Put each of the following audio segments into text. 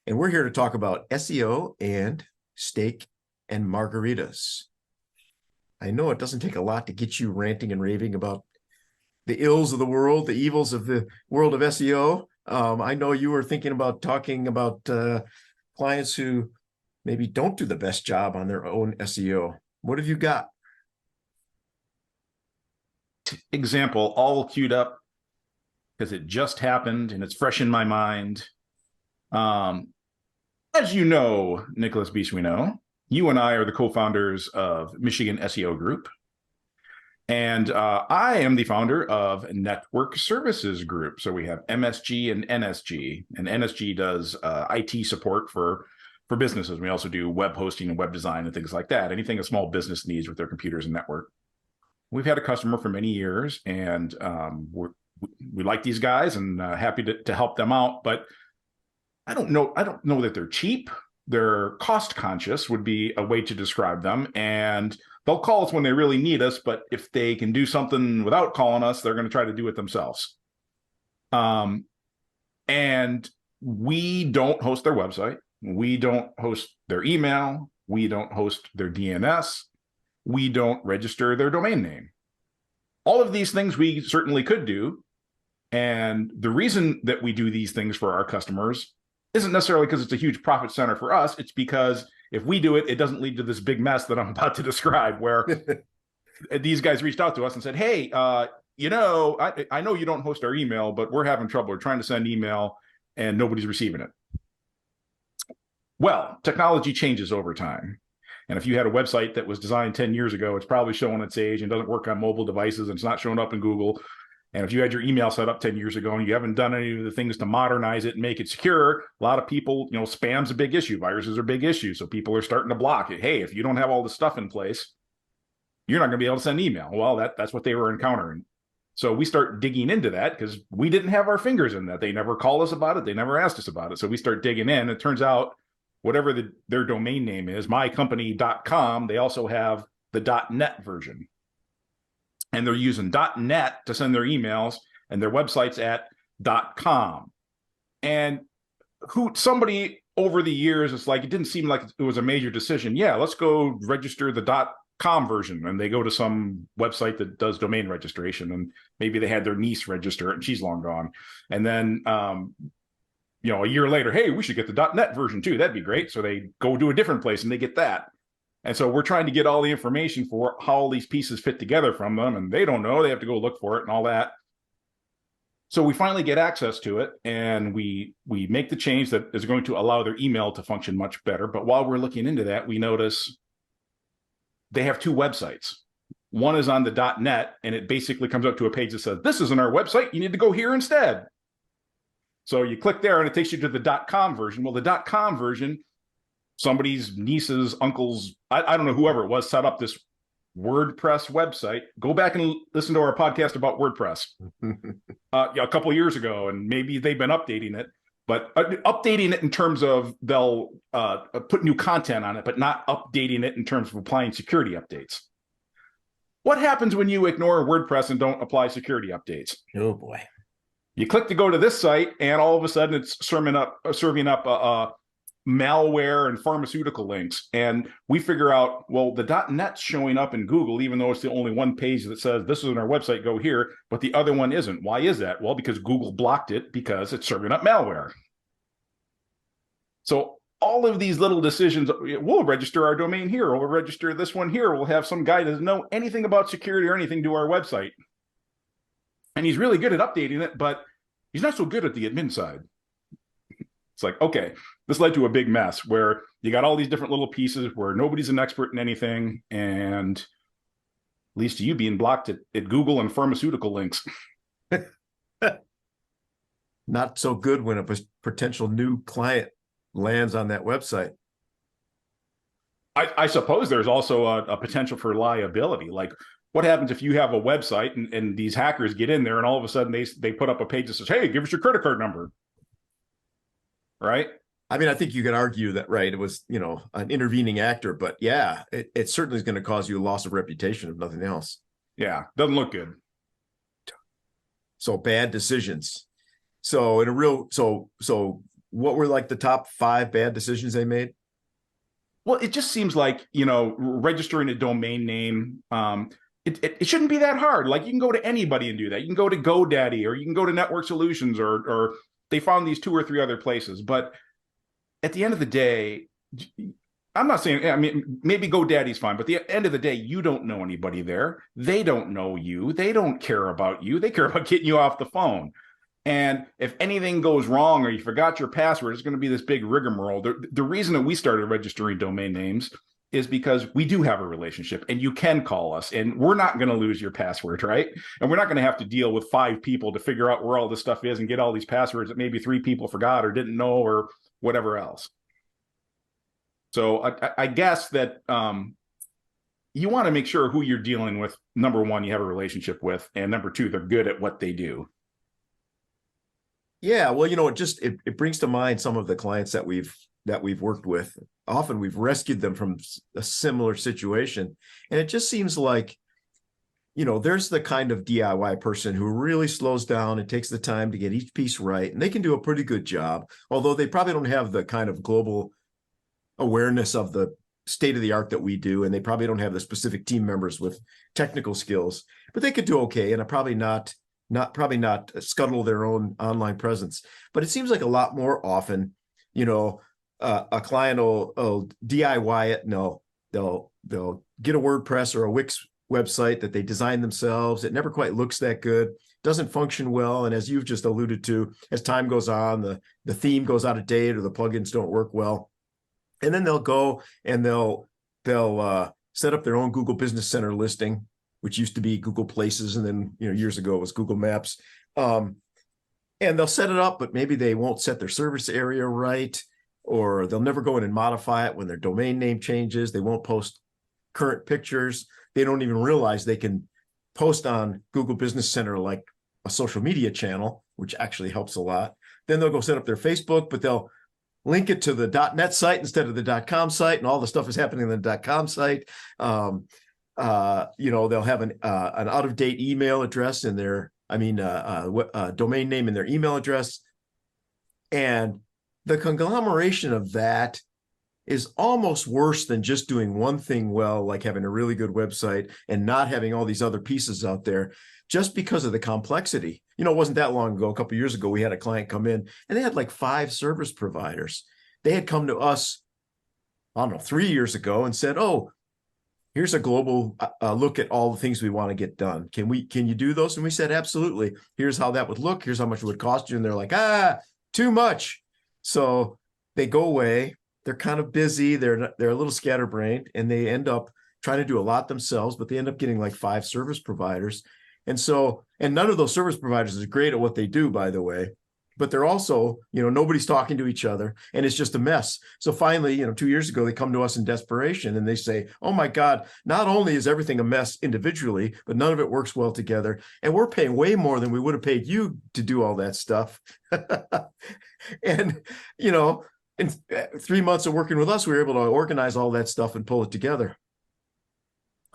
and we're here to talk about SEO and steak and margaritas. I know it doesn't take a lot to get you ranting and raving about the ills of the world, the evils of the world of SEO. I know you were thinking about talking about clients who maybe don't do the best job on their own SEO. What have you got? Example all queued up because it just happened and it's fresh in my mind. As you know, Nicholas Biswino, you and I are the co-founders of Michigan SEO Group. And I am the founder of Network Services Group. So we have MSG and NSG. And NSG does IT support for businesses. We also do web hosting and web design and things like that. Anything a small business needs with their computers and network. We've had a customer for many years, and we like these guys and happy to help them out. But I don't know that they're cheap. They're cost conscious would be a way to describe them. And they'll call us when they really need us, but if they can do something without calling us, they're going to try to do it themselves. And we don't host their website. We don't host their email. We don't host their DNS. We don't register their domain name. All of these things we certainly could do. And the reason that we do these things for our customers isn't necessarily because it's a huge profit center for us. It's because if we do it, it doesn't lead to this big mess that I'm about to describe, where these guys reached out to us and said, hey, I know you don't host our email, but we're having trouble. We're trying to send email and nobody's receiving it. Well, technology changes over time. And if you had a website that was designed 10 years ago, it's probably showing its age and doesn't work on mobile devices and it's not showing up in Google. And if you had your email set up 10 years ago and you haven't done any of the things to modernize it and make it secure, a lot of people, spam's a big issue. Viruses are a big issue. So people are starting to block it. Hey, if you don't have all this stuff in place, you're not going to be able to send email. Well, that's what they were encountering. So we start digging into that because we didn't have our fingers in that. They never called us about it. They never asked us about it. So we start digging in. It turns out whatever their domain name is, mycompany.com, they also have the .net version. And they're using .net to send their emails, and their website's at .com. And somebody over the years, it's like, it didn't seem like it was a major decision. Yeah, let's go register the .com version. And they go to some website that does domain registration, and maybe they had their niece register it, and she's long gone. And then, a year later, hey, we should get the .net version too. That'd be great. So they go to a different place and they get that. And so we're trying to get all the information for how all these pieces fit together from them, and they don't know. They have to go look for it and all that. So we finally get access to it, and we make the change that is going to allow their email to function much better. But while we're looking into that, we notice they have two websites. One is on the .net, and it basically comes up to a page that says, this isn't our website. You need to go here instead. So you click there, and it takes you to the .com version. Well, the .com version, somebody's niece's, uncle's, I don't know, whoever it was, set up this WordPress website. Go back and listen to our podcast about WordPress a couple of years ago, and maybe they've been updating it, but updating it in terms of they'll put new content on it, but not updating it in terms of applying security updates. What happens when you ignore WordPress and don't apply security updates? Oh, boy. You click to go to this site, and all of a sudden it's serving up malware and pharmaceutical links. And we figure out, well, the .net's showing up in Google, even though it's the only one page that says this is on our website, go here, but the other one isn't. Why is that? Well, because Google blocked it because it's serving up malware. So all of these little decisions, we'll register our domain here, we'll register this one here, we'll have some guy that doesn't know anything about security or anything to our website. And he's really good at updating it, but he's not so good at the admin side. It's like, okay, this led to a big mess where you got all these different little pieces where nobody's an expert in anything, and leads to you being blocked at Google and pharmaceutical links. Not so good when a potential new client lands on that website. I suppose there's also a potential for liability. Like, what happens if you have a website and these hackers get in there and all of a sudden they put up a page that says, hey, give us your credit card number. Right? I mean, I think you could argue that, right, it was, an intervening actor, but yeah, it certainly is going to cause you a loss of reputation, if nothing else. Yeah, doesn't look good. So bad decisions. So what were like the top 5 bad decisions they made? Well, it just seems like, registering a domain name, it shouldn't be that hard. Like, you can go to anybody and do that. You can go to GoDaddy, or you can go to Network Solutions, or they found these 2 or 3 other places. But at the end of the day, I'm not saying, I mean, maybe GoDaddy's fine, but at the end of the day, you don't know anybody there. They don't know you. They don't care about you. They care about getting you off the phone. And if anything goes wrong or you forgot your password, it's going to be this big rigmarole. The reason that we started registering domain names is because we do have a relationship, and you can call us, and we're not going to lose your password, right? And we're not going to have to deal with 5 people to figure out where all this stuff is and get all these passwords that maybe 3 people forgot or didn't know or whatever else. So I guess that you want to make sure who you're dealing with. Number one, you have a relationship with, and number 2, they're good at what they do. Yeah, well, it brings to mind some of the clients that we've worked with. Often we've rescued them from a similar situation, and it just seems like, there's the kind of DIY person who really slows down and takes the time to get each piece right, and they can do a pretty good job, although they probably don't have the kind of global awareness of the state of the art that we do, and they probably don't have the specific team members with technical skills, but they could do okay, and probably not scuttle their own online presence. But it seems like a lot more often, a client will DIY it, and they'll get a WordPress or a Wix website that they design themselves. It never quite looks that good, doesn't function well, and as you've just alluded to, as time goes on, the theme goes out of date or the plugins don't work well, and then they'll go and they'll set up their own Google Business Center listing, which used to be Google Places, and then years ago it was Google Maps. And they'll set it up, but maybe they won't set their service area right, or they'll never go in and modify it when their domain name changes. They won't post current pictures. They don't even realize they can post on Google Business Center like a social media channel, which actually helps a lot. Then they'll go set up their Facebook, but they'll link it to the .net site instead of the .com site, and all the stuff is happening on the .com site. They'll have an out-of-date email address in their, domain name in their email address. And the conglomeration of that is almost worse than just doing one thing well, like having a really good website and not having all these other pieces out there, just because of the complexity. It wasn't that long ago, a couple of years ago, we had a client come in and they had like 5 service providers. They had come to us, 3 years ago and said, "Oh, here's a global look at all the things we want to get done. Can you do those?" And we said, "Absolutely. Here's how that would look. Here's how much it would cost you." And they're like, too much. So they go away. They're kind of busy. They're a little scatterbrained, and they end up trying to do a lot themselves, but they end up getting like 5 service providers. And none of those service providers is great at what they do, by the way, but they're also, nobody's talking to each other, and it's just a mess. So finally, 2 years ago, they come to us in desperation and they say, "Oh my God, not only is everything a mess individually, but none of it works well together. And we're paying way more than we would have paid you to do all that stuff." And, in 3 months of working with us, we were able to organize all that stuff and pull it together.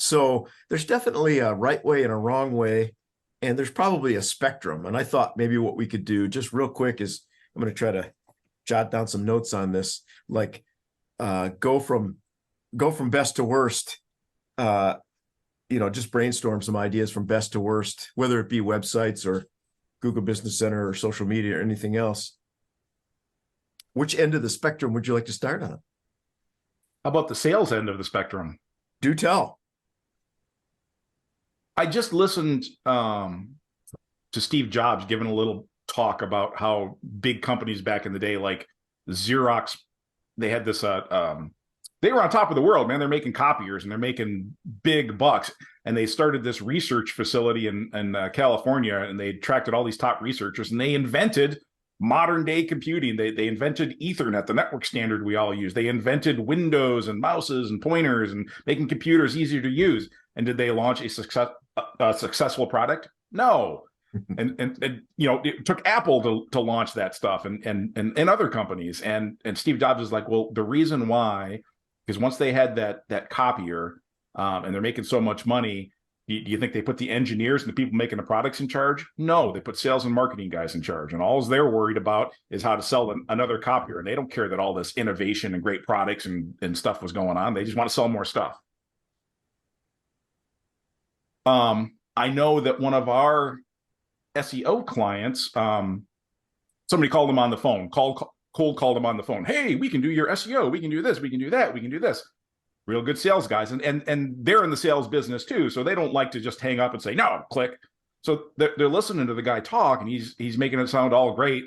So there's definitely a right way and a wrong way, and there's probably a spectrum. And I thought maybe what we could do just real quick is, I'm going to try to jot down some notes on this, like go from best to worst, just brainstorm some ideas from best to worst, whether it be websites or Google Business Center or social media or anything else. Which end of the spectrum would you like to start on? How about the sales end of the spectrum? Do tell. I just listened to Steve Jobs giving a little talk about how big companies back in the day, like Xerox, they had this, they were on top of the world, man. They're making copiers and they're making big bucks. And they started this research facility in California, and they attracted all these top researchers, and they invented modern day computing. They invented Ethernet, the network standard we all use. They invented Windows and mouses and pointers and making computers easier to use. And did they launch a successful product? No. And it took Apple to launch that stuff, and other companies. And Steve Jobs is like, well, the reason why, because once they had that copier, and they're making so much money, Do you think they put the engineers and the people making the products in charge? No, they put sales and marketing guys in charge. And all they're worried about is how to sell another copier. And they don't care that all this innovation and great products and stuff was going on. They just want to sell more stuff. I know that one of our SEO clients, somebody called them on the phone, cold called them on the phone. Hey, we can do your SEO. We can do this. We can do that. We can do this. Real good sales guys. And they're in the sales business too. So they don't like to just hang up and say, no, click. So they're listening to the guy talk, and he's making it sound all great.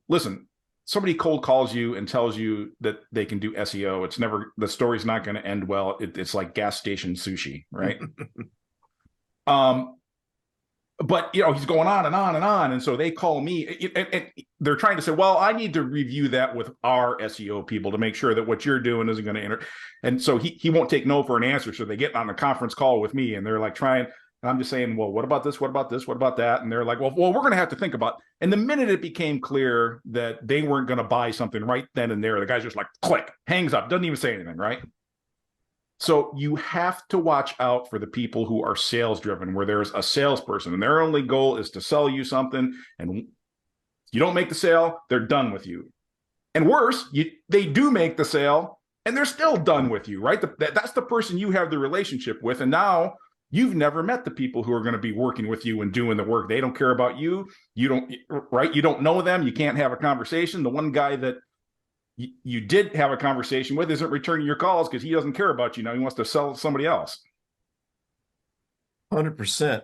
Listen, somebody cold calls you and tells you that they can do SEO. It's never, the story's not going to end well. It's like gas station sushi, right? But he's going on and on and on. And so they call me and they're trying to say, well, I need to review that with our SEO people to make sure that what you're doing isn't going to enter. And so he won't take no for an answer. So they get on a conference call with me and they're like trying, and I'm just saying, well, what about this? What about this? What about that? And they're like, well, we're going to have to think about. And the minute it became clear that they weren't going to buy something right then and there, the guy's just like, click, hangs up, doesn't even say anything, right? So you have to watch out for the people who are sales driven, where there's a salesperson and their only goal is to sell you something. And you don't make the sale, they're done with you. And worse, they do make the sale and they're still done with you, right? That's the person you have the relationship with. And now you've never met the people who are going to be working with you and doing the work. They don't care about you. You don't, right? You don't know them. You can't have a conversation. The one guy that you did have a conversation with isn't returning your calls because he doesn't care about you now. He wants to sell to somebody else. 100%.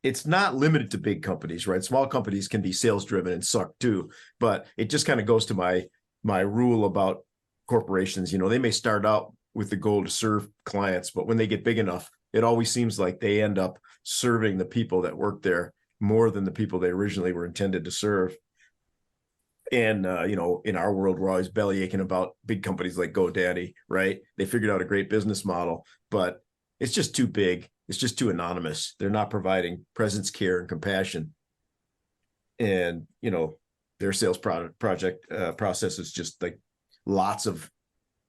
It's not limited to big companies, right? Small companies can be sales driven and suck too, but it just kind of goes to my rule about corporations. They may start out with the goal to serve clients, but when they get big enough, it always seems like they end up serving the people that work there more than the people they originally were intended to serve. And, in our world, we're always belly aching about big companies like GoDaddy, right? They figured out a great business model, but it's just too big. It's just too anonymous. They're not providing presence, care, and compassion. And, their sales process is just like lots of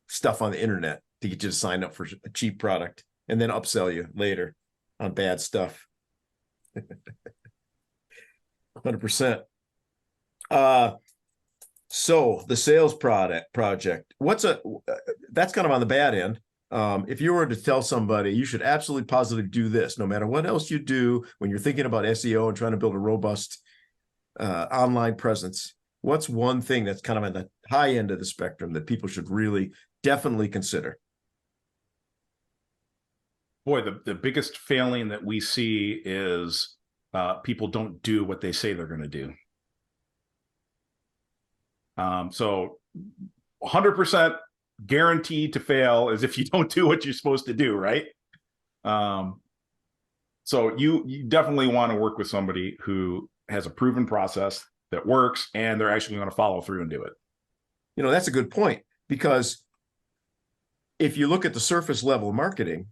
stuff on the internet to get you to sign up for a cheap product and then upsell you later on bad stuff. 100%. So the sales project, that's kind of on the bad end. If you were to tell somebody you should absolutely positively do this, no matter what else you do, when you're thinking about SEO and trying to build a robust online presence, what's one thing that's kind of at the high end of the spectrum that people should really definitely consider? Boy, the biggest failing that we see is people don't do what they say they're going to do. So 100% guaranteed to fail is if you don't do what you're supposed to do, right? So you definitely want to work with somebody who has a proven process that works and they're actually going to follow through and do it. That's a good point, because if you look at the surface level marketing,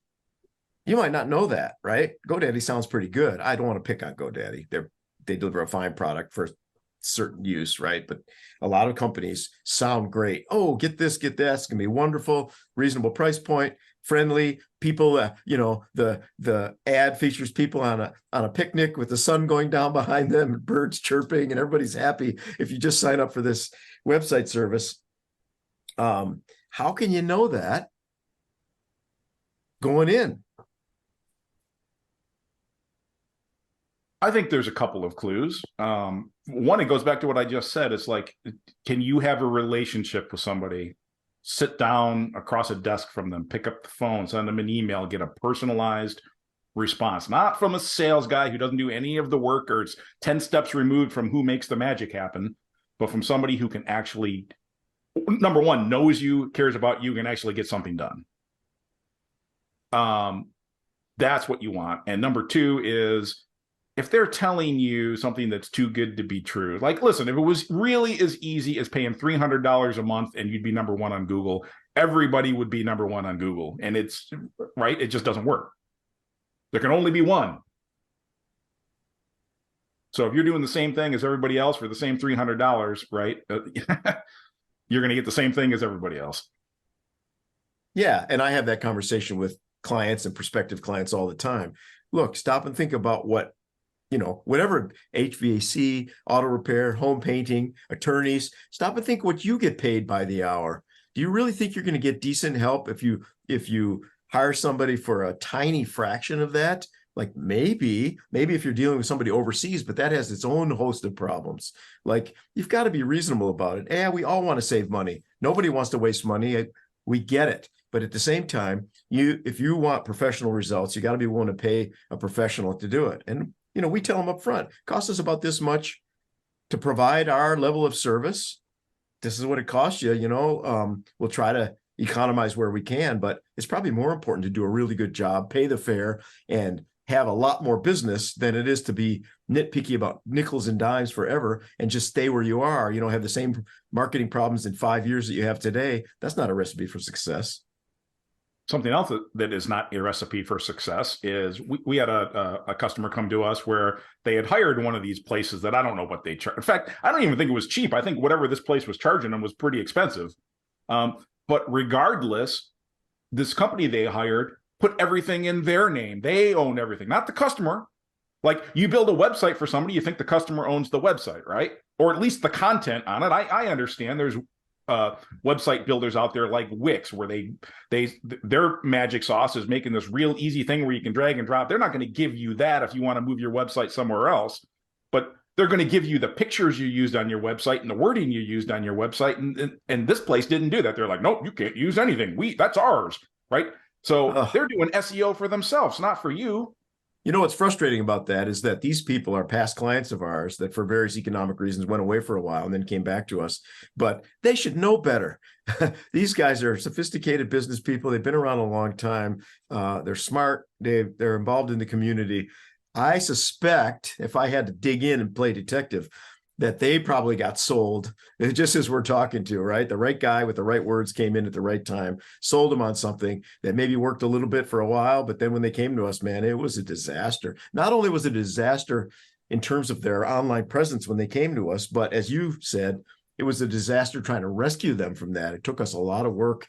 you might not know that, right? GoDaddy sounds pretty good. I don't want to pick on GoDaddy. They deliver a fine product for certain use, right? But a lot of companies sound great. Oh, get this, get that. It's gonna be wonderful, reasonable price point, friendly. People, the ad features people on a picnic with the sun going down behind them, and birds chirping, and everybody's happy if you just sign up for this website service. How can you know that going in? I think there's a couple of clues. One, it goes back to what I just said. It's like, can you have a relationship with somebody, sit down across a desk from them, pick up the phone, send them an email, get a personalized response, not from a sales guy who doesn't do any of the work or it's 10 steps removed from who makes the magic happen, but from somebody who can actually, number one, knows you, cares about you, can actually get something done. That's what you want. And number two is, if they're telling you something that's too good to be true, like, listen, if it was really as easy as paying $300 a month and you'd be number one on Google, everybody would be number one on Google. And it's right. It just doesn't work. There can only be one. So if you're doing the same thing as everybody else for the same $300, right, you're going to get the same thing as everybody else. Yeah. And I have that conversation with clients and prospective clients all the time. Look, stop and think about what, whatever HVAC, auto repair, home painting, attorneys, stop and think what you get paid by the hour. Do you really think you're going to get decent help if you hire somebody for a tiny fraction of that? Like maybe if you're dealing with somebody overseas, but that has its own host of problems. Like, you've got to be reasonable about it. Yeah, we all want to save money. Nobody wants to waste money. We get it. But at the same time, if you want professional results, you got to be willing to pay a professional to do it. And, we tell them up front, costs us about this much to provide our level of service. This is what it costs you. We'll try to economize where we can, but it's probably more important to do a really good job, pay the fare, and have a lot more business than it is to be nitpicky about nickels and dimes forever and just stay where you are. Have the same marketing problems in 5 years that you have today. That's not a recipe for success. Something else that is not a recipe for success is we had a customer come to us where they had hired one of these places that I don't know what they charge. In fact, I don't even think it was cheap. I think whatever this place was charging them was pretty expensive. But regardless, this company they hired put everything in their name. They own everything, not the customer. Like, you build a website for somebody, you think the customer owns the website, right? Or at least the content on it. I understand there's website builders out there like Wix, where their magic sauce is making this real easy thing where you can drag and drop. They're not going to give you that if you want to move your website somewhere else, but they're going to give you the pictures you used on your website and the wording you used on your website. And this place didn't do that. They're like, nope, you can't use anything. That's ours, right? So they're doing SEO for themselves, not for you. What's frustrating about that is that these people are past clients of ours that for various economic reasons went away for a while and then came back to us, but they should know better. These guys are sophisticated business people. They've been around a long time. They're smart. They're involved in the community. I suspect, if I had to dig in and play detective, that they probably got sold just as we're talking to, right? The right guy with the right words came in at the right time, sold them on something that maybe worked a little bit for a while, but then when they came to us, man, it was a disaster. Not only was it a disaster in terms of their online presence when they came to us, but as you said, it was a disaster trying to rescue them from that. It took us a lot of work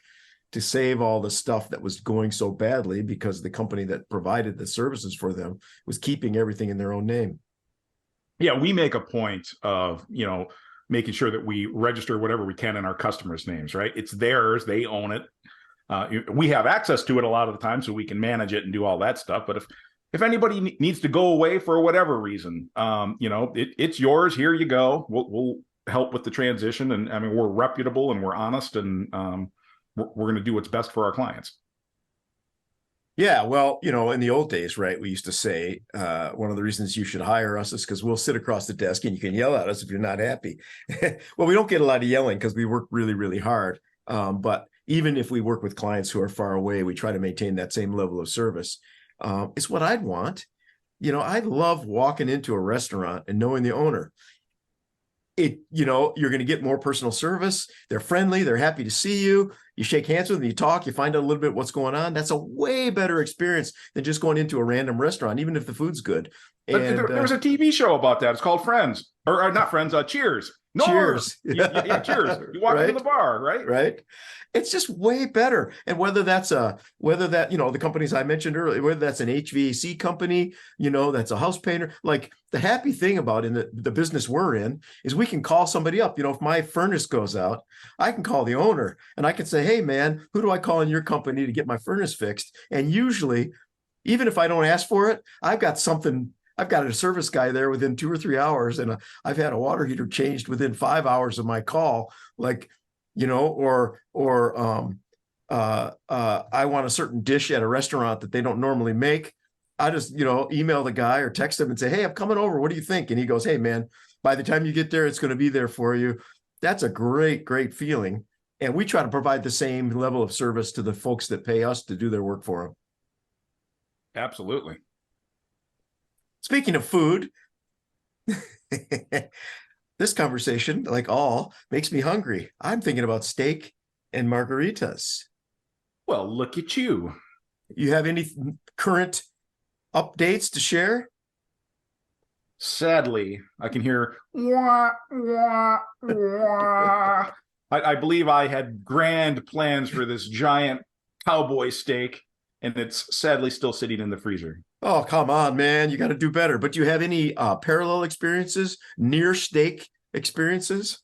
to save all the stuff that was going so badly because the company that provided the services for them was keeping everything in their own name. Yeah, we make a point of, making sure that we register whatever we can in our customers' names, right? It's theirs. They own it. We have access to it a lot of the time, so we can manage it and do all that stuff. But if anybody needs to go away for whatever reason, it's yours. Here you go. We'll help with the transition. And I mean, we're reputable and we're honest, and we're going to do what's best for our clients. Yeah, well, in the old days, right, we used to say one of the reasons you should hire us is because we'll sit across the desk and you can yell at us if you're not happy. Well, we don't get a lot of yelling because we work really, really hard. But even if we work with clients who are far away, we try to maintain that same level of service. It's what I'd want. I love walking into a restaurant and knowing the owner. You're going to get more personal service. They're friendly. They're happy to see you. You shake hands with them, you talk, you find out a little bit what's going on. That's a way better experience than just going into a random restaurant, even if the food's good. And there was a TV show about that. It's called Friends, or not Friends, Cheers. No, Cheers. Yeah, Cheers. You walk into the bar, right? Right. It's just way better. And whether the companies I mentioned earlier, whether that's an HVAC company, that's a house painter, like the happy thing about in the business we're in is we can call somebody up. If my furnace goes out, I can call the owner and I can say, hey man, who do I call in your company to get my furnace fixed? And usually, even if I don't ask for it, I've got a service guy there within 2 or 3 hours, and I've had a water heater changed within 5 hours of my call. Like, or I want a certain dish at a restaurant that they don't normally make. I just, email the guy or text him and say, hey, I'm coming over. What do you think? And he goes, hey, man, by the time you get there, it's going to be there for you. That's a great, great feeling. And we try to provide the same level of service to the folks that pay us to do their work for them. Absolutely. Speaking of food, this conversation, like all, makes me hungry. I'm thinking about steak and margaritas. Well, look at you. You have any current updates to share? Sadly, I can hear wah, wah, wah. I believe I had grand plans for this giant cowboy steak, and it's sadly still sitting in the freezer. Oh, come on, man. You got to do better. But do you have any parallel experiences, near steak experiences?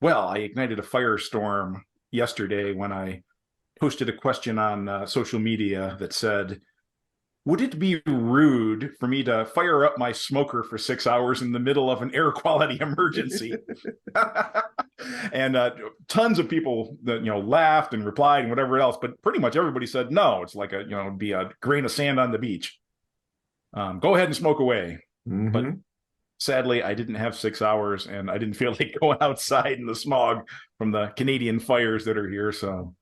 Well, I ignited a firestorm yesterday when I posted a question on social media that said, would it be rude for me to fire up my smoker for 6 hours in the middle of an air quality emergency? And tons of people that, laughed and replied and whatever else, but pretty much everybody said no. It's like be a grain of sand on the beach. Go ahead and smoke away. Mm-hmm. But sadly, I didn't have 6 hours, and I didn't feel like going outside in the smog from the Canadian fires that are here. So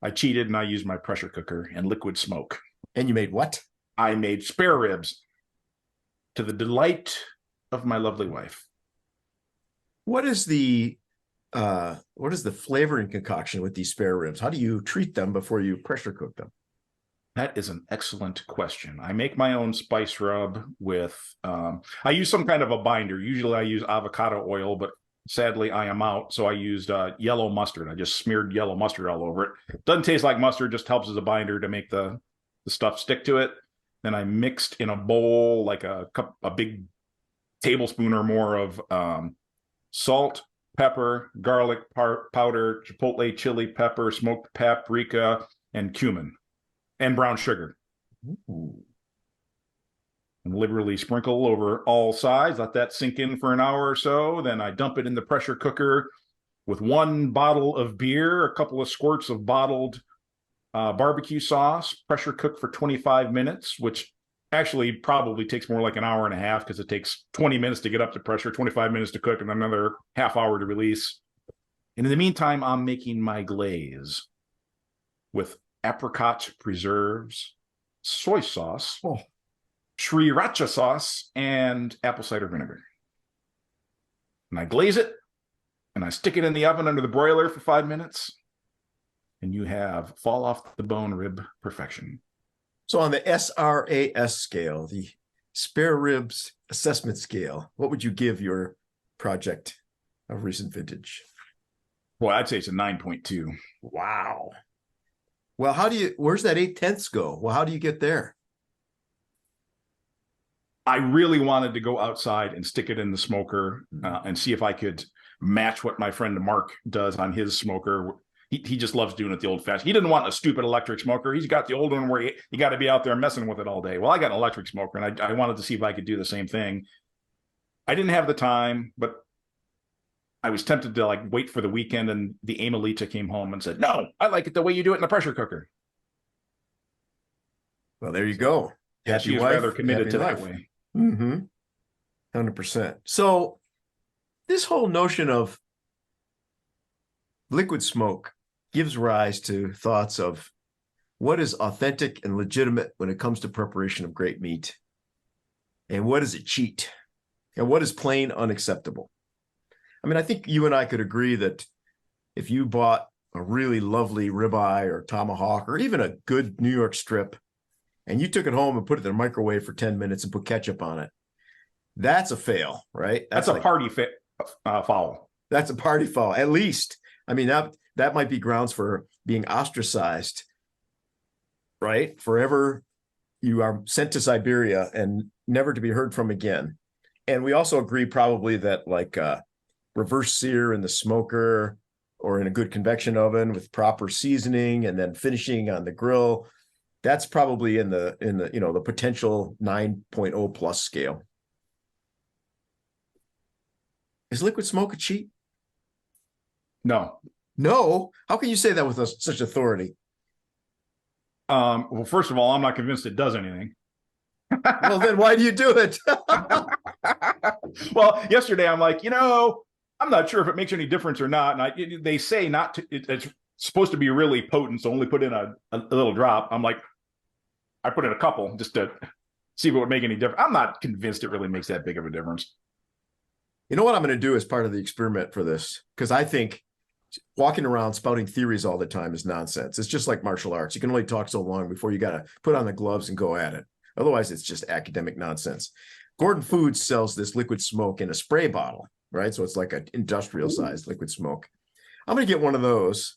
I cheated, and I used my pressure cooker and liquid smoke. And you made what? I made spare ribs to the delight of my lovely wife. What is the flavoring concoction with these spare ribs? How do you treat them before you pressure cook them? That is an excellent question. I make my own spice rub with, I use some kind of a binder. Usually I use avocado oil, but sadly I am out. So I used yellow mustard. I just smeared yellow mustard all over it. Doesn't taste like mustard, just helps as a binder to make the stuff stick to it. Then I mixed in a bowl, like a big tablespoon or more of salt, pepper, garlic powder, chipotle chili pepper, smoked paprika, and cumin, and brown sugar. Ooh. And liberally sprinkle over all sides. Let that sink in for an hour or so. Then I dump it in the pressure cooker with 1 bottle of beer, a couple of squirts of bottled barbecue sauce, pressure cook for 25 minutes, which actually probably takes more like an hour and a half because it takes 20 minutes to get up to pressure, 25 minutes to cook, and another half hour to release. And in the meantime, I'm making my glaze with apricot preserves, soy sauce, sriracha sauce, and apple cider vinegar. And I glaze it, and I stick it in the oven under the broiler for 5 minutes. And you have fall off the bone rib perfection. So on the SRAS scale, the spare ribs assessment scale, what would you give your project of recent vintage? Well, I'd say it's a 9.2. Wow. Well, where's that 8/10 go? Well, how do you get there? I really wanted to go outside and stick it in the smoker and see if I could match what my friend Mark does on his smoker. He just loves doing it the old fashioned. He didn't want a stupid electric smoker. He's got the old one where you got to be out there messing with it all day. Well, I got an electric smoker, and I wanted to see if I could do the same thing. I didn't have the time, but I was tempted to wait for the weekend, and the Amelita came home and said, "No, I like it the way you do it in the pressure cooker." Well, there you go. Yeah, she was rather committed to that way. 100%. So this whole notion of liquid smoke gives rise to thoughts of what is authentic and legitimate when it comes to preparation of great meat, and what is a cheat, and what is plain unacceptable. I mean, I think you and I could agree that if you bought a really lovely ribeye or tomahawk or even a good New York strip, and you took it home and put it in the microwave for 10 minutes and put ketchup on it, that's a fail, right? That's a party foul. That's a party foul, at least. I mean, that might be grounds for being ostracized, right? Forever, you are sent to Siberia and never to be heard from again. And we also agree probably that reverse sear in the smoker or in a good convection oven with proper seasoning and then finishing on the grill, that's probably in the the potential 9.0 plus scale. Is liquid smoke a cheat? No. How can you say that with such authority? Well, first of all, I'm not convinced it does anything. Well, then why do you do it? Well, yesterday I'm like, I'm not sure if it makes any difference or not. And they say not to. It's supposed to be really potent, so only put in a little drop. I'm like, I put in a couple just to see if it would make any difference. I'm not convinced it really makes that big of a difference. You know what I'm going to do as part of the experiment for this? Because I think walking around spouting theories all the time is nonsense. It's just like martial arts. You can only talk so long before you got to put on the gloves and go at it. Otherwise, it's just academic nonsense. Gordon Foods sells this liquid smoke in a spray bottle, right? So it's like an industrial sized liquid smoke. I'm going to get one of those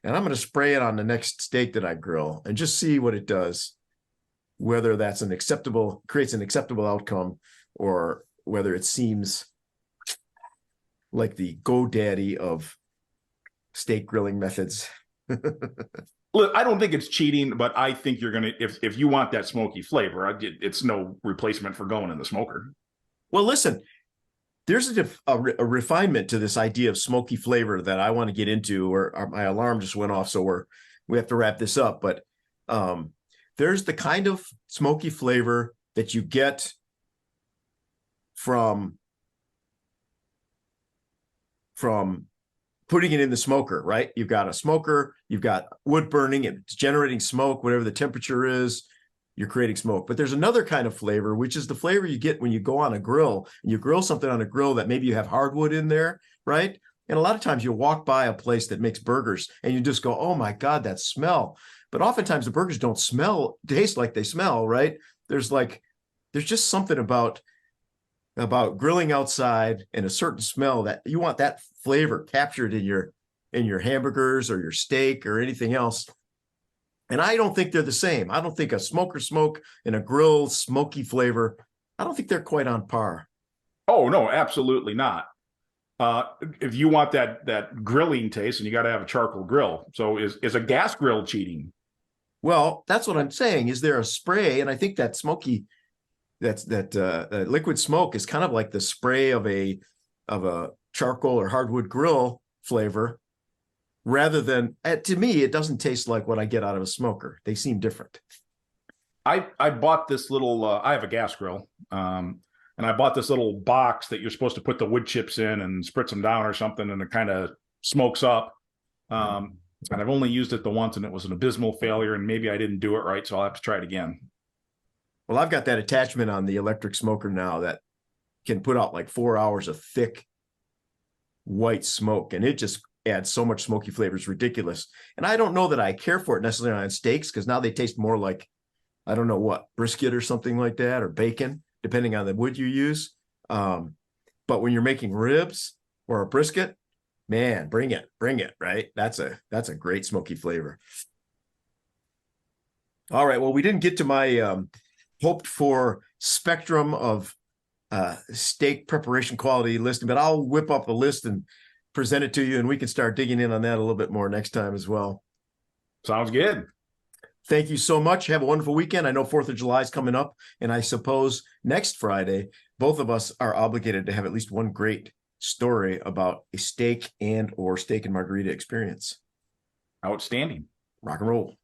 and I'm going to spray it on the next steak that I grill and just see what it does, whether that's creates an acceptable outcome, or whether it seems like the GoDaddy of steak grilling methods. Look, I don't think it's cheating, but I think you're gonna, if you want that smoky flavor, it's no replacement for going in the smoker. Well, listen, there's a refinement to this idea of smoky flavor that I want to get into. Or my alarm just went off, so we have to wrap this up. But there's the kind of smoky flavor that you get from putting it in the smoker, right? You've got a smoker, you've got wood burning, it's generating smoke, whatever the temperature is, you're creating smoke. But there's another kind of flavor, which is the flavor you get when you go on a grill and you grill something on a grill that maybe you have hardwood in there, right? And a lot of times you walk by a place that makes burgers and you just go, oh my God, that smell. But oftentimes the burgers don't taste like they smell, right? There's just something about grilling outside and a certain smell that you want that flavor captured in your hamburgers or your steak or anything else. And I don't think they're the same. I don't think a smoker smoke and a grill smoky flavor, I don't think they're quite on par. Oh, no, absolutely not. If you want that grilling taste, and you got to have a charcoal grill. So is a gas grill cheating? Well, that's what I'm saying. Is there a spray? And I think that smoky, that liquid smoke is kind of like the spray of a charcoal or hardwood grill flavor, rather than, to me, it doesn't taste like what I get out of a smoker. They seem different. I bought this little, I have a gas grill, and I bought this little box that you're supposed to put the wood chips in and spritz them down or something, and it kind of smokes up. And I've only used it the once, and it was an abysmal failure, and maybe I didn't do it right, so I'll have to try it again. Well, I've got that attachment on the electric smoker now that can put out like 4 hours of thick white smoke, and it just adds so much smoky flavor. It's ridiculous. And I don't know that I care for it necessarily on steaks, because now they taste more like, I don't know what, brisket or something like that, or bacon, depending on the wood you use. But when you're making ribs or a brisket, man, bring it, right? That's a great smoky flavor. All right. Well, we didn't get to my hoped for spectrum of steak preparation quality listing, but I'll whip up a list and present it to you, and we can start digging in on that a little bit more next time as well. Sounds good. Thank you so much. Have a wonderful weekend. I know 4th of July is coming up, and I suppose next Friday, both of us are obligated to have at least one great story about a steak and margarita experience. Outstanding. Rock and roll.